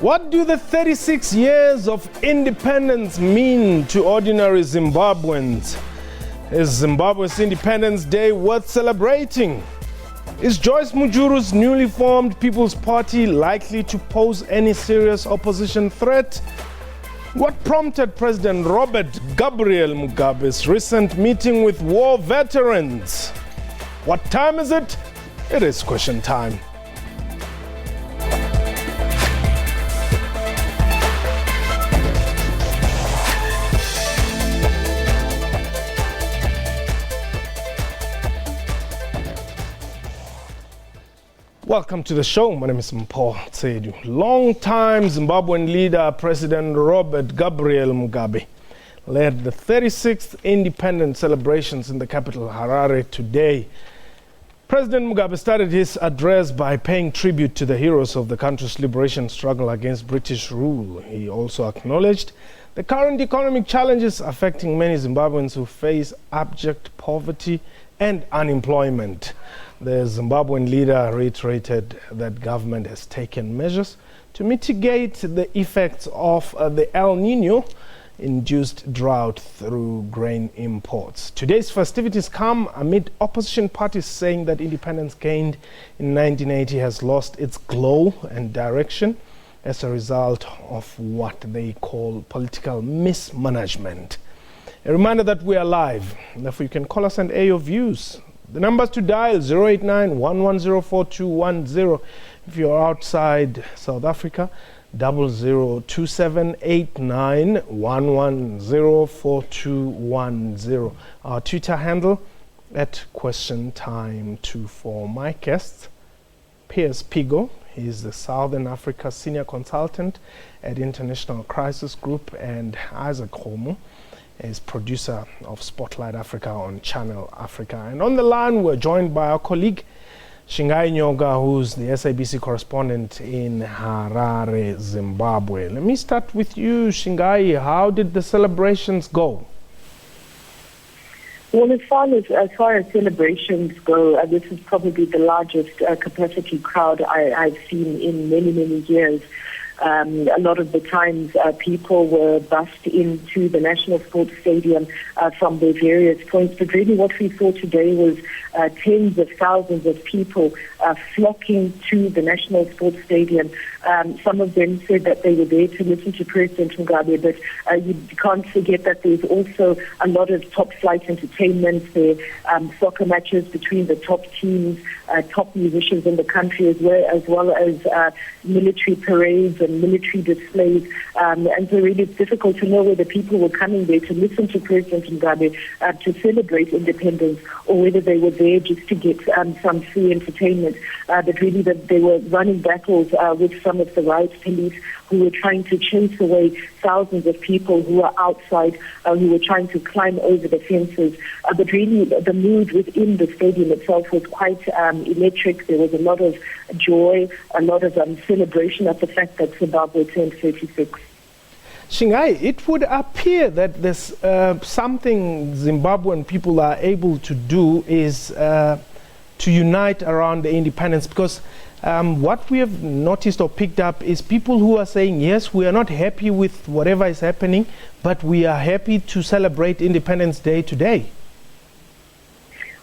What do the 36 years of independence mean to ordinary Zimbabweans? Is Zimbabwe's Independence Day worth celebrating? Is Joyce Mujuru's newly formed People's Party likely to pose any serious opposition threat? What prompted President Robert Gabriel Mugabe's recent meeting with war veterans? What time is it? It is question time. Welcome to the show. My name is Mpho Tsedu. Long-time Zimbabwean leader President Robert Gabriel Mugabe led the 36th independence celebrations in the capital Harare today. President Mugabe started his address by paying tribute to the heroes of the country's liberation struggle against British rule. He also acknowledged the current economic challenges affecting many Zimbabweans who face abject poverty and unemployment. The Zimbabwean leader reiterated that government has taken measures to mitigate the effects of the El Nino-induced drought through grain imports. Today's festivities come amid opposition parties saying that independence gained in 1980 has lost its glow and direction as a result of what they call political mismanagement. A reminder that we are live, and therefore you can call us and air your views. The numbers to dial 089-110-4210. If you're outside South Africa, 002789-110-4210. Our Twitter handle at QuestionTime24. My guest, Piers Pigo. He's the Southern Africa Senior Consultant at International Crisis Group, and Isaac Homo is producer of Spotlight Africa on Channel Africa. And on the line, we're joined by our colleague, Shingai Nyoga, who's the SABC correspondent in Harare, Zimbabwe. Let me start with you, Shingai. How did the celebrations go? Well, as far as celebrations go, this is probably the largest capacity crowd I've seen in many, many years. A lot of the times people were bussed into the National Sports Stadium from their various points. But really what we saw today was tens of thousands of people flocking to the National Sports Stadium. Some of them said that they were there to listen to President Mugabe, but you can't forget that there's also a lot of top-flight entertainment there, soccer matches between the top teams, top musicians in the country, as well as military parades and military displays. And so really it's difficult to know whether people were coming there to listen to President Mugabe to celebrate independence, or whether they were there just to get some free entertainment. But really that they were running battles with some of the riot police who were trying to chase away thousands of people who were outside, who were trying to climb over the fences. But really the mood within the stadium itself was quite electric. There was a lot of joy, a lot of celebration at the fact that Zimbabwe turned 36. Shingai, it would appear that there's something Zimbabwean people are able to do is to unite around the independence, because what we have noticed or picked up is people who are saying, yes, we are not happy with whatever is happening, but we are happy to celebrate Independence Day today.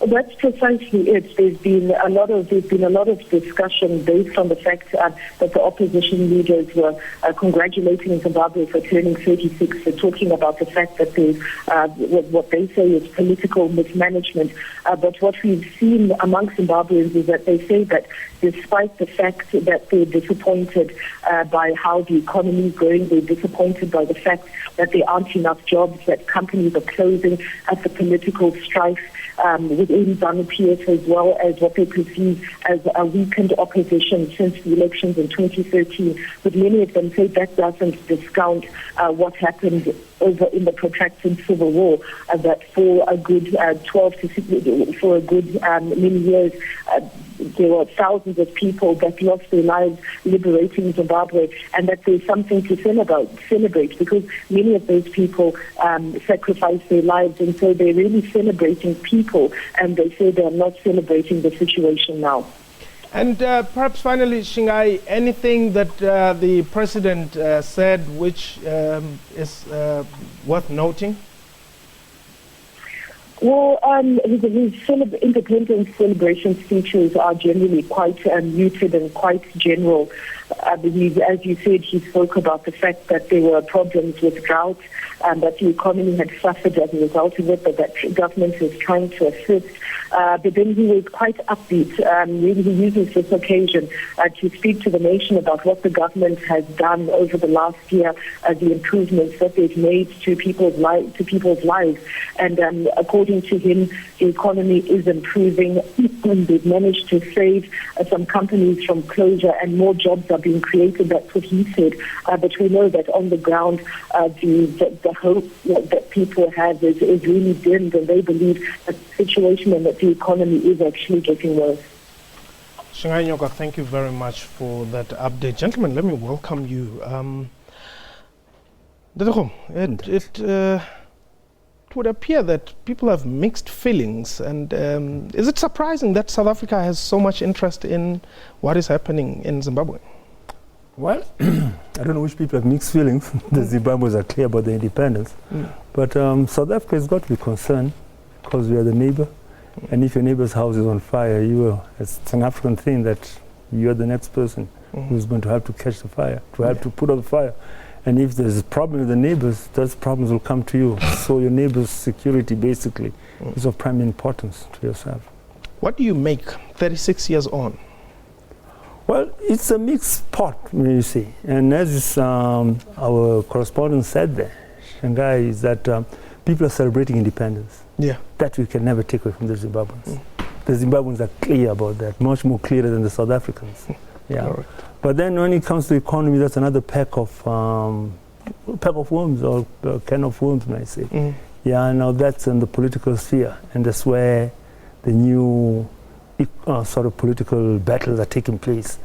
That's precisely it. There's been a lot of discussion based on the fact that the opposition leaders were congratulating Zimbabwe for turning 36, for talking about the fact that there's what they say is political mismanagement. But what we've seen amongst Zimbabweans is that they say that despite the fact that they're disappointed by how the economy is going, they're disappointed by the fact that there aren't enough jobs, that companies are closing, at the political strife within ZANU-PF, as well as what they perceive as a weakened opposition since the elections in 2013. But many of them say that doesn't discount what happened over in the protracted civil war, that for a good 12 to 16, for a good many years, there were thousands of people that lost their lives liberating Zimbabwe, and that there's something to celebrate, because many of those people sacrificed their lives, and so they're really celebrating people, and they say they're not celebrating the situation now. And perhaps finally, Shingai, anything that the president said which is worth noting? Well, his independence celebration speeches are generally quite muted and quite general. I believe, as you said, he spoke about the fact that there were problems with drought and that the economy had suffered as a result of it, but that government was trying to assist. But then he was quite upbeat. Really, he uses this occasion to speak to the nation about what the government has done over the last year, the improvements that they've made to people's lives. And according to him, the economy is improving. They've managed to save some companies from closure, and more jobs are being created. That's what he said. But we know that on the ground, the hope that people have is really dimmed, and they believe that the situation and that the economy is actually getting worse. Shingai Nyoka, thank you very much for that update. Gentlemen, let me welcome you. It would appear that people have mixed feelings, and is it surprising that South Africa has so much interest in what is happening in Zimbabwe? Well, I don't know which people have mixed feelings. The Zimbabweans are clear about their independence. But South Africa has got to be concerned because we are the neighbor. And if your neighbor's house is on fire, it's an African thing that you are the next person who's going to have to catch the fire, to have to put out the fire. And if there's a problem with the neighbors, those problems will come to you. So your neighbor's security basically is of prime importance to yourself. What do you make 36 years on? Well, it's a mixed pot, you see. And as our correspondent said there, Shanghai, is that people are celebrating independence. Yeah. That we can never take away from the Zimbabweans. The Zimbabweans are clear about that, much more clearer than the South Africans. Yeah. Correct. But then when it comes to the economy, that's another pack of worms, or can of worms, may I say. Yeah, now that's in the political sphere, and that's where the new sort of political battles are taking place,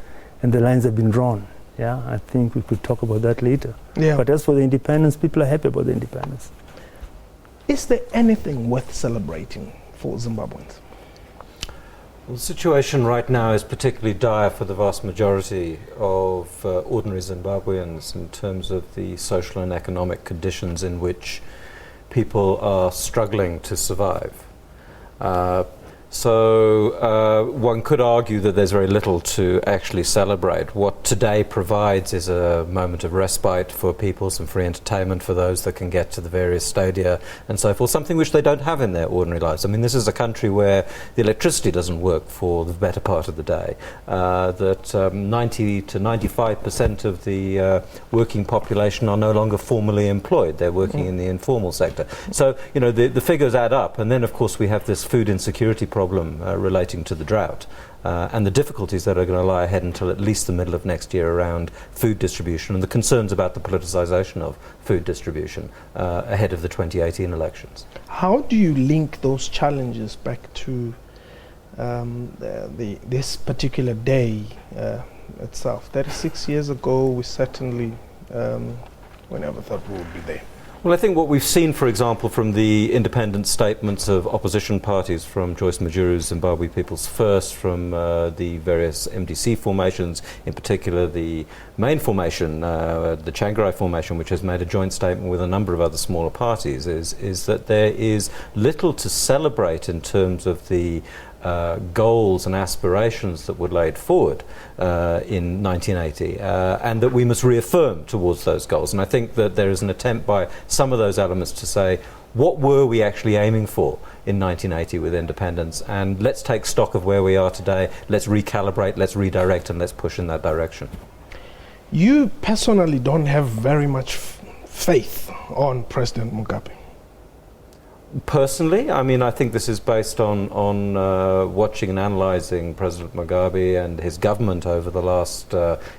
and the lines have been drawn. Yeah, I think we could talk about that later. Yeah. But as for the independence, people are happy about the independence. Is there anything worth celebrating for Zimbabweans? Well, the situation right now is particularly dire for the vast majority of ordinary Zimbabweans in terms of the social and economic conditions in which people are struggling to survive. So one could argue that there's very little to actually celebrate. What today provides is a moment of respite for people, some free entertainment for those that can get to the various stadia and so forth, something which they don't have in their ordinary lives. I mean, this is a country where the electricity doesn't work for the better part of the day, that 90 to 95% of the working population are no longer formally employed. They're working in the informal sector. So, you know, the figures add up. And then, of course, we have this food insecurity problem relating to the drought and the difficulties that are going to lie ahead until at least the middle of next year around food distribution and the concerns about the politicization of food distribution ahead of the 2018 elections. How do you link those challenges back to this particular day itself? 36 years ago, we certainly we never thought we would be there. Well, I think what we've seen, for example, from the independent statements of opposition parties, from Joyce Majuru's Zimbabwe People's First, from the various MDC formations, in particular the main formation, the Changarai formation, which has made a joint statement with a number of other smaller parties, is that there is little to celebrate in terms of the goals and aspirations that were laid forward in 1980 and that we must reaffirm towards those goals. And I think that there is an attempt by some of those elements to say, what were we actually aiming for in 1980 with independence, and let's take stock of where we are today, let's recalibrate, let's redirect, and let's push in that direction. You personally don't have very much faith on President Mugabe. Personally, I mean, I think this is based on watching and analysing President Mugabe and his government over the last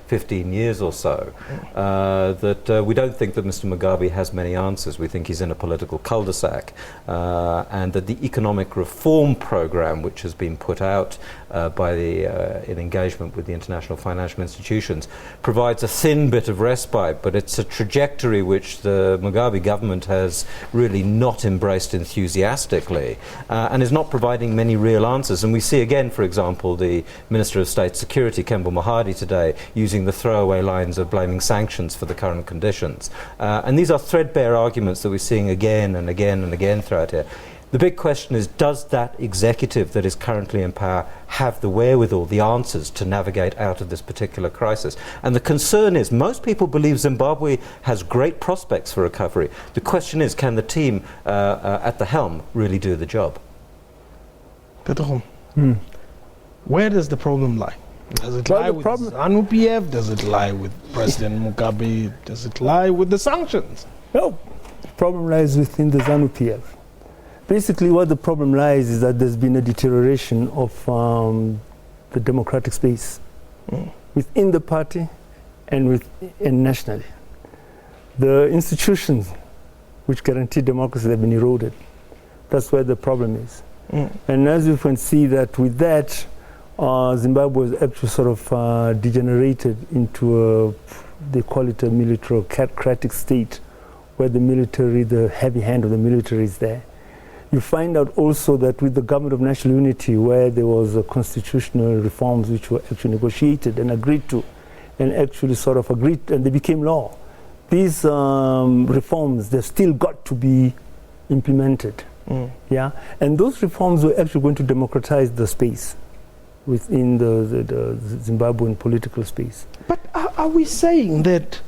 15 years or so, that we don't think that Mr. Mugabe has many answers. We think he's in a political cul-de-sac, and that the economic reform programme, which has been put out in engagement with the international financial institutions, provides a thin bit of respite, but it's a trajectory which the Mugabe government has really not embraced enthusiastically, and is not providing many real answers. And we see again, for example, the Minister of State Security, Kemba Mahadi, today using the throwaway lines of blaming sanctions for the current conditions. And these are threadbare arguments that we're seeing again and again and again throughout here. The big question is, does that executive that is currently in power have the wherewithal, the answers to navigate out of this particular crisis? And the concern is, most people believe Zimbabwe has great prospects for recovery. The question is, can the team at the helm really do the job? Where does the problem lie? Does it lie with ZANU-PF? Does it lie with President Mugabe? Does it lie with the sanctions? No, the problem lies within the ZANU-PF. Basically, what the problem lies is that there's been a deterioration of the democratic space within the party and nationally. The institutions which guarantee democracy have been eroded. That's where the problem is. And as you can see that with that, Zimbabwe has actually sort of degenerated into they call it a military autocratic state, where the military, the heavy hand of the military is there. You find out also that with the government of national unity, where there was constitutional reforms which were actually negotiated and agreed to, and actually sort of agreed, and they became law. These reforms, they've still got to be implemented. Yeah, and those reforms were actually going to democratize the space within the Zimbabwean political space. But are we saying that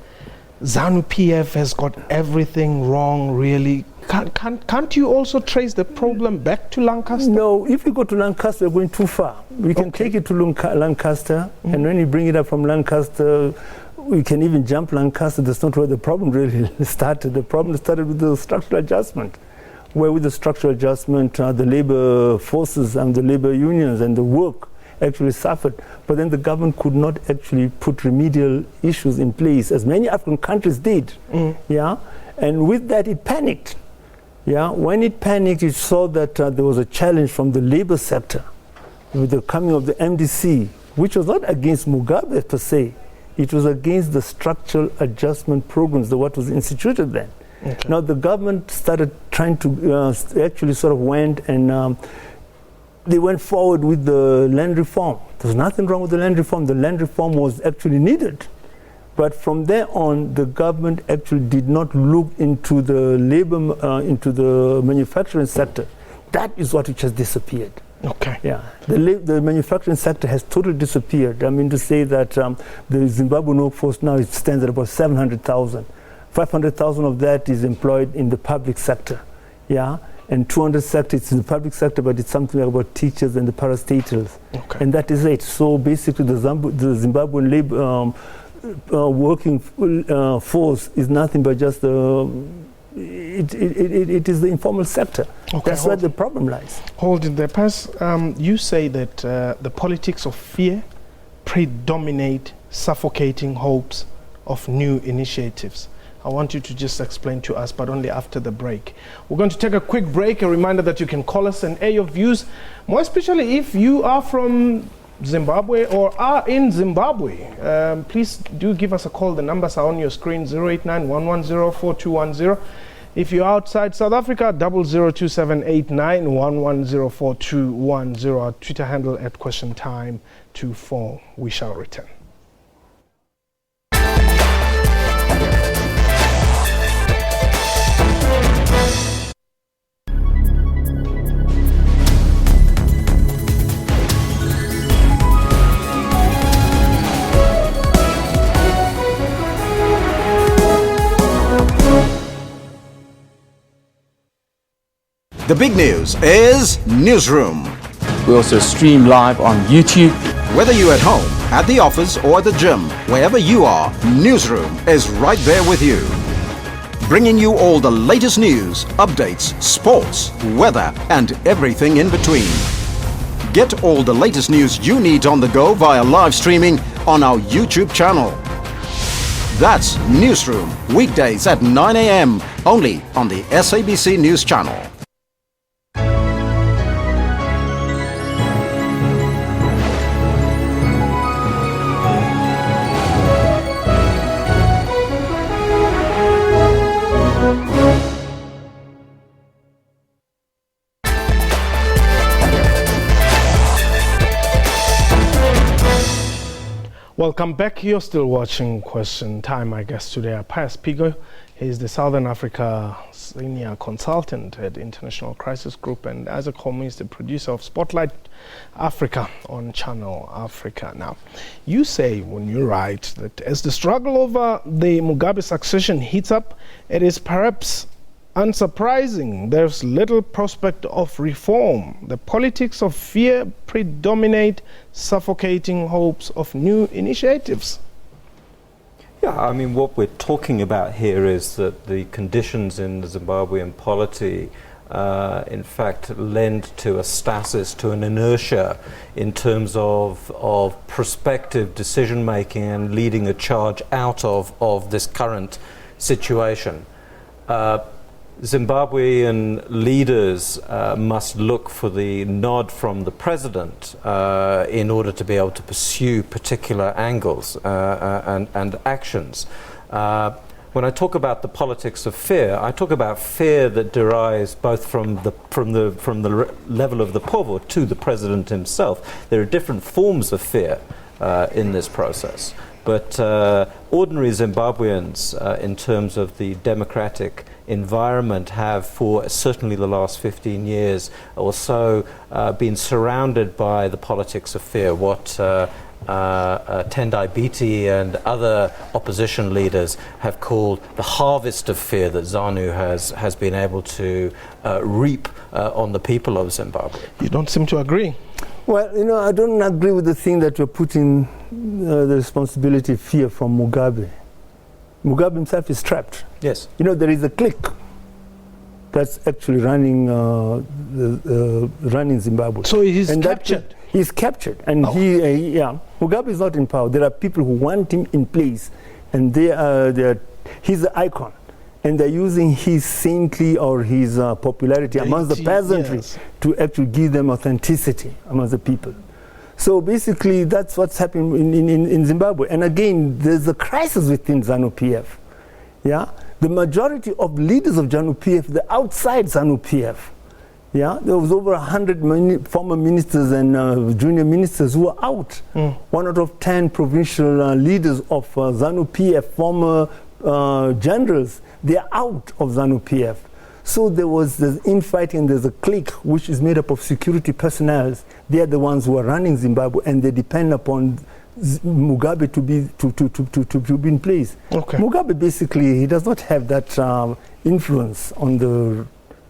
ZANU-PF has got everything wrong, really? Can't you also trace the problem back to Lancaster? No, if you go to Lancaster, we're going too far. We can take it to Lancaster, and when you bring it up from Lancaster, we can even jump Lancaster. That's not where the problem really started. The problem started with the structural adjustment, where with the structural adjustment, the labor forces and the labor unions and the work actually suffered. But then the government could not actually put remedial issues in place, as many African countries did. Yeah, and with that, it panicked. Yeah, when it panicked, it saw that there was a challenge from the labor sector with the coming of the MDC, which was not against Mugabe per se. It was against the structural adjustment programs, what was instituted then. Okay. Now the government started trying to actually sort of went and they went forward with the land reform. There's nothing wrong with the land reform. The land reform was actually needed. But from there on, the government actually did not look into the labor, into the manufacturing sector. That is what which has disappeared. Okay. Yeah, the manufacturing sector has totally disappeared. I mean to say that the Zimbabwean workforce now it stands at about 700,000. 500,000 of that is employed in the public sector. Yeah. And 200 sector, it's in the public sector, but it's something like about teachers and the parastatals. Okay. And that is it. So basically the Zimbabwean labor working force is nothing but just it is the informal sector. Okay, that's where the problem lies. Hold it there, Paz. You say that the politics of fear predominate suffocating hopes of new initiatives. I want you to just explain to us, but only after the break. We're going to take a quick break. A reminder that you can call us and air your views, more especially if you are from Zimbabwe or are in Zimbabwe. Please do give us a call. The numbers are on your screen, 089-110-4210. If you're outside South Africa, 002789-110-4210. Our Twitter handle at QuestionTime24. We shall return. The big news is Newsroom. We also stream live on YouTube. Whether you're at home, at the office, or at the gym, wherever you are, Newsroom is right there with you. Bringing you all the latest news, updates, sports, weather, and everything in between. Get all the latest news you need on the go via live streaming on our YouTube channel. That's Newsroom, weekdays at 9 a.m. only on the SABC News Channel. Welcome back. You're still watching Question Time. My guest today, Pius Pigo. He's the Southern Africa Senior Consultant at International Crisis Group, and Isaac Holmes is the producer of Spotlight Africa on Channel Africa. Now, you say when you write that as the struggle over the Mugabe succession heats up, it is perhaps unsurprising there's little prospect of reform. The politics of fear predominate, suffocating hopes of new initiatives. Yeah, I mean, what we're talking about here is that the conditions in the Zimbabwean polity, in fact, lend to a stasis, to an inertia in terms of prospective decision-making and leading a charge out of this current situation. Zimbabwean leaders must look for the nod from the president in order to be able to pursue particular angles and actions. When I talk about the politics of fear, I talk about fear that derives both from the level of the povo to the president himself. There are different forms of fear in this process, but ordinary Zimbabweans, in terms of the democratic environment, have for certainly the last 15 years or so been surrounded by the politics of fear, what Tendai Biti and other opposition leaders have called the harvest of fear that ZANU has been able to reap on the people of Zimbabwe. You don't seem to agree. Well, I don't agree with the thing that you're putting the responsibility of fear from Mugabe. Mugabe himself is trapped. Yes. There is a clique that's actually running Zimbabwe. So he's captured? He's captured. And Mugabe is not in power. There are people who want him in place. And he's the icon. And they're using his saintly or his popularity amongst the peasantry to actually give them authenticity amongst the people. So basically, that's what's happening in Zimbabwe. And again, there's a crisis within ZANU-PF. Yeah, the majority of leaders of ZANU-PF, they're outside ZANU-PF. Yeah, there was over 100 former ministers and junior ministers who were out. 1 out of 10 provincial leaders of ZANU-PF, former generals, they're out of ZANU-PF. So there was this infighting, and there's a clique which is made up of security personnel. They are the ones who are running Zimbabwe, and they depend upon Mugabe to be in place. Okay. Mugabe basically, he does not have that influence on the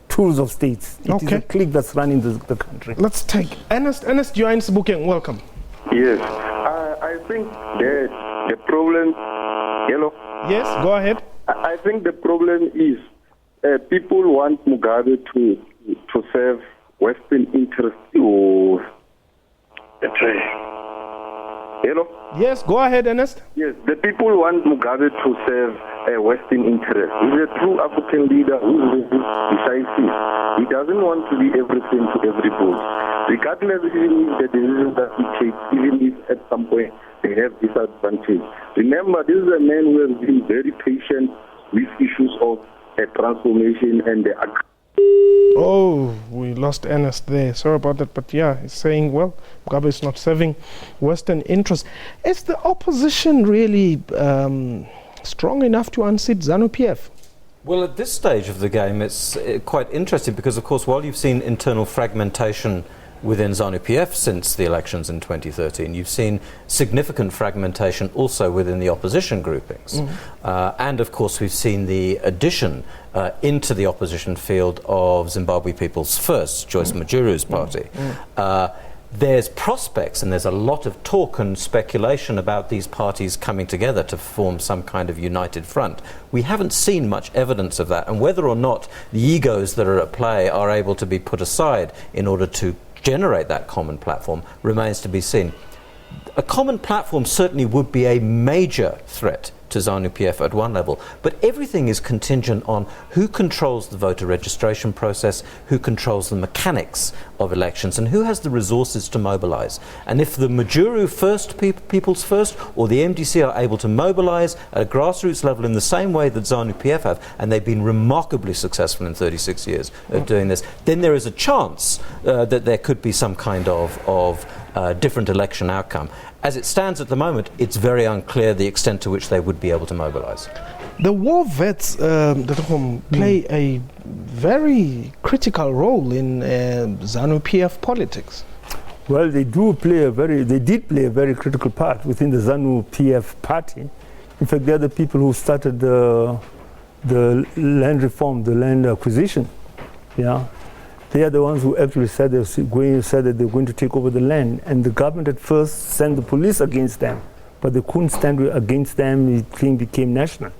tools of states. It is a clique that's running the country. Let's take Ernest. Ernest, you are in Sebokeng. Welcome. Yes, I think the problem. Hello. Yes, go ahead. I think the problem is people want Mugabe to serve Western interests. Hello? Yes, go ahead, Ernest. Yes, the people want Mugabe to serve Western interests. He's a true African leader who is decisive. He doesn't want to be everything to everybody. Regardless even if the decisions that he takes, even if at some point they have disadvantage. Remember, this is a man who has been very patient with issues of transformation and the Oh, we lost Ernest there. Sorry about that. But yeah, he's saying, well, Mugabe is not serving Western interests. Is the opposition really strong enough to unseat ZANU-PF? Well, at this stage of the game, it's quite interesting because, of course, while you've seen internal fragmentation within ZANU-PF since the elections in 2013, you've seen significant fragmentation also within the opposition groupings. And, of course, we've seen the addition into the opposition field of Zimbabwe People's First, Joyce Majuru's party. There's prospects and there's a lot of talk and speculation about these parties coming together to form some kind of united front. We haven't seen much evidence of that, and whether or not the egos that are at play are able to be put aside in order to generate that common platform remains to be seen. A common platform certainly would be a major threat to ZANU-PF at one level, but everything is contingent on who controls the voter registration process, who controls the mechanics of elections, and who has the resources to mobilize. And if the Majuru First, People's First, or the MDC are able to mobilize at a grassroots level in the same way that ZANU-PF have, and they've been remarkably successful in 36 years of doing this, then there is a chance that there could be some kind of different election outcome. As it stands at the moment, it's very unclear the extent to which they would be able to mobilize. The war vets play a very critical role in ZANU-PF politics. Well, they did play a very critical part within the ZANU-PF party. In fact, they're the people who started the land reform, the land acquisition. Yeah, they are the ones who actually said that they're going to take over the land, and the government at first sent the police against them, but they couldn't stand against them. The thing became national.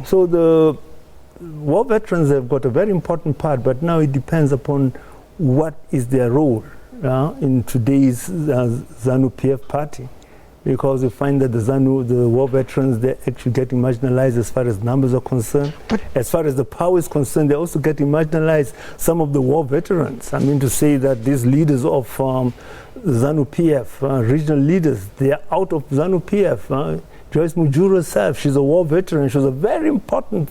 So the war veterans have got a very important part, but now it depends upon what is their role in today's ZANU-PF party, because you find that the war veterans, they're actually getting marginalized as far as numbers are concerned. But as far as the power is concerned, they're also getting marginalized. Some of the war veterans, I mean to say that these leaders of ZANU-PF, regional leaders, they are out of ZANU-PF. Joyce Mujuru herself, she's a war veteran. She was a very important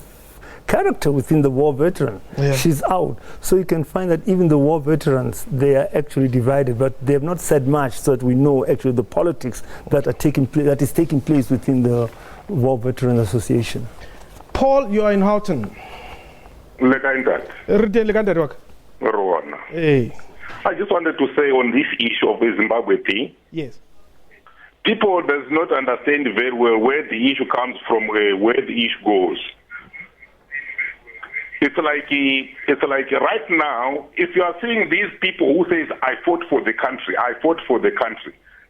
character within the war veteran. Yeah. She's out. So you can find that even the war veterans, they are actually divided, but they have not said much so that we know actually the politics that is taking place within the War Veteran Association. Paul, you are in Houghton. Hey. I just wanted to say on this issue of the Zimbabwe thing. Yes. People does not understand very well where the issue comes from, where the issue goes. It's like right now, if you are seeing these people who says, I fought for the country,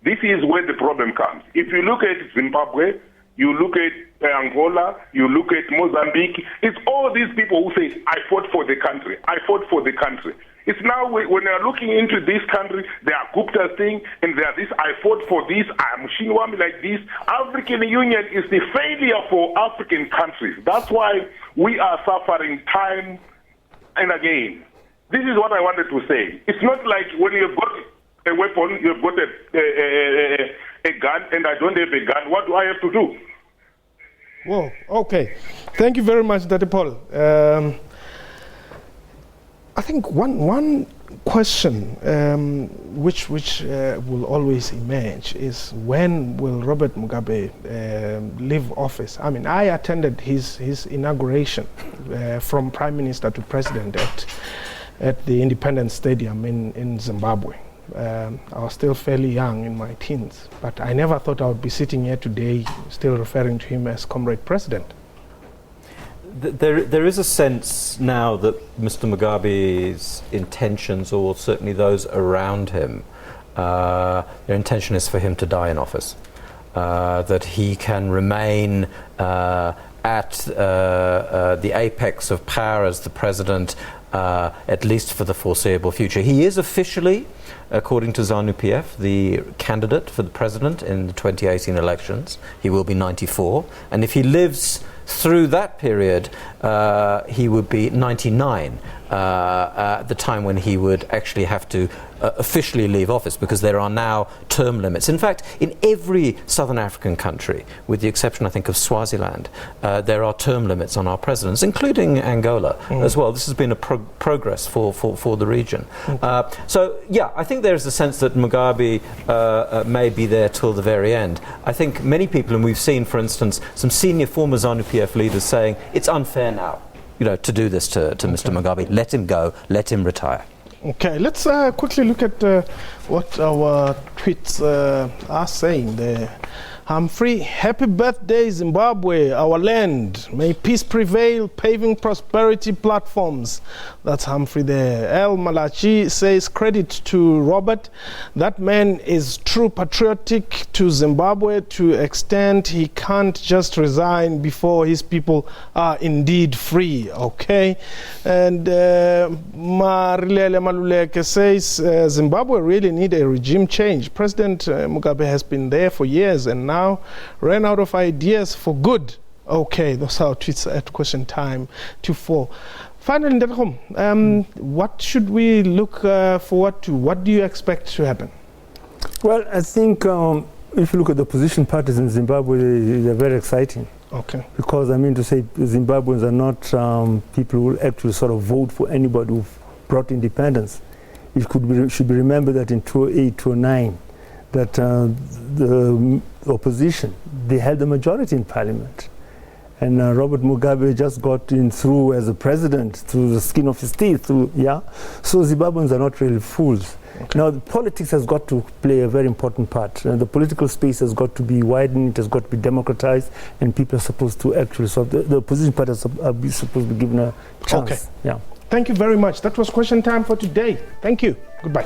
this is where the problem comes. If you look at Zimbabwe, you look at Angola, you look at Mozambique, it's all these people who say, I fought for the country. It's now when they're looking into this country, there are Gupta thing, and there are this, I fought for this, I'm Shinwami like this. African Union is the failure for African countries. That's why we are suffering time and again. This is what I wanted to say. It's not like when you've got a weapon, you've got a gun, and I don't have a gun, what do I have to do? Whoa, okay. Thank you very much, Dr. Paul. I think one question which will always emerge is, when will Robert Mugabe leave office? I mean, I attended his inauguration from Prime Minister to President at the Independence Stadium in Zimbabwe. I was still fairly young, in my teens, but I never thought I would be sitting here today still referring to him as Comrade President. There is a sense now that Mr. Mugabe's intentions, or certainly those around him, their intention is for him to die in office. That he can remain at the apex of power as the president, at least for the foreseeable future. He is officially, according to ZANU-PF, the candidate for the president in the 2018 elections. He will be 94, and if he lives through that period, he would be 99 at the time when he would actually have to officially leave office, because there are now term limits. In fact, in every southern African country, with the exception, I think, of Swaziland, there are term limits on our presidents, including Angola as well. This has been a progress for the region. So, yeah, I think there's a sense that Mugabe may be there till the very end. I think many people, and we've seen, for instance, some senior former ZANU-PF leaders saying, it's unfair now, to do this to Mr. Mugabe. Let him go, let him retire. Okay, let's quickly look at what our tweets are saying there. Humphrey, happy birthday Zimbabwe, our land. May peace prevail, paving prosperity platforms. That's Humphrey there. El Malachi says, credit to Robert. That man is true patriotic to Zimbabwe to extent he can't just resign before his people are indeed free. Okay. And Marilele Maluleke says, Zimbabwe really need a regime change. President Mugabe has been there for years and now ran out of ideas for good. Okay, those are our tweets at question time 24. Finally, what should we look forward to? What do you expect to happen? Well, I think if you look at the opposition parties in Zimbabwe, they're very exciting. Okay. Because I mean to say, Zimbabweans are not people who actually sort of vote for anybody who brought independence. It should be remembered that in 2008, 2009, that the opposition, they held the majority in parliament. And Robert Mugabe just got in through as a president, through the skin of his teeth, So Zimbabweans are not really fools. Okay. Now, politics has got to play a very important part. The political space has got to be widened, it has got to be democratized, and people are supposed to actually, so the opposition parties are supposed to be given a chance. Okay. Yeah. Thank you very much. That was question time for today. Thank you. Goodbye.